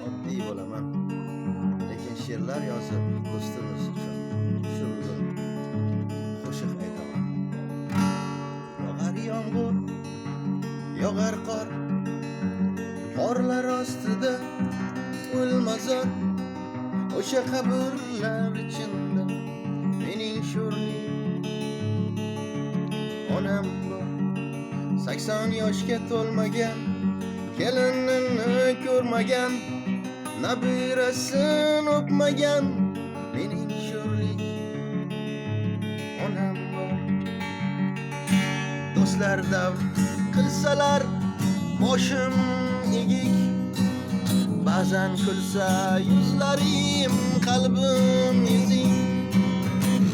oddiy bo'laman, lekin she'rlar yozib do'stimiz uchun shu bugun qo'shiq aytaman. Yog'ar yomg'ir, yog'ar qor, qorlar ostida o'lmazor, o'sha qabrlar ichida mening sho'rlik onam bor. 80 yoshga to'lmagan, kelinini ko'rmagan, nabirasin o'pmagan mening sho'rlik onam bor. Do'stlar davr qilsalar boshim egik, ba'zan kulsa yuzlarim, qalbim yuzing.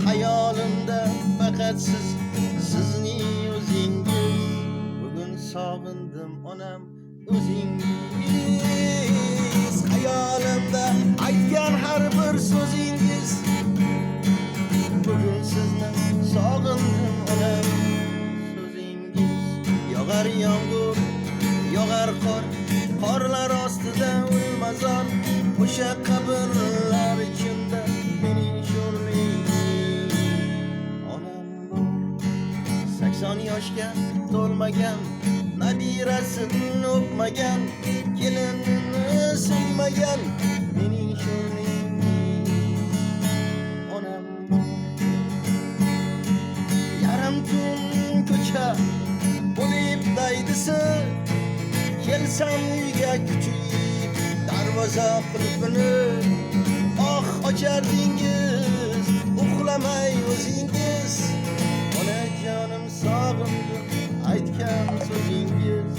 Hayolimda faqat sizning o'zingiz. Bugun sog'indim onam o'zingiz. Hayolimda aytgan har bir so'zingiz. Bugun sizni sog'indim onam so'zingiz. Yog'ar yomg'ir, yog'ar qor, qorlar ostida o'lmazor, o'sha qabrlar ichida mening sho'rlik onam bor. 80 yoshga to'lmagan, nabirasini o'pmagan, kelinini suymagan mening sho'rlik onam bor. Yarim tun ko'cha bo'lib daydisi, kelsam uyga kuchayib darvoza qulfini oh ochardingiz, uxlamay o'zingiz. Onajonim sog'indim aytgan so'zingiz,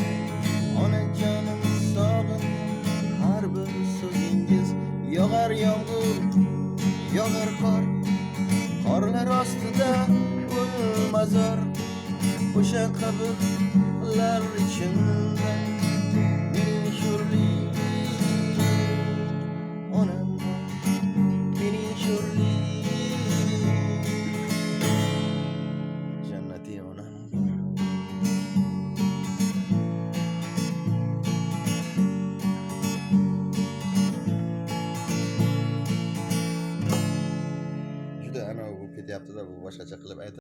onajonim sog'indim har bir so'zingiz. Yog'ar yomg'ir, yog'ar qor, qorlar ostida o'lmazor, o'sha qabrlar ichida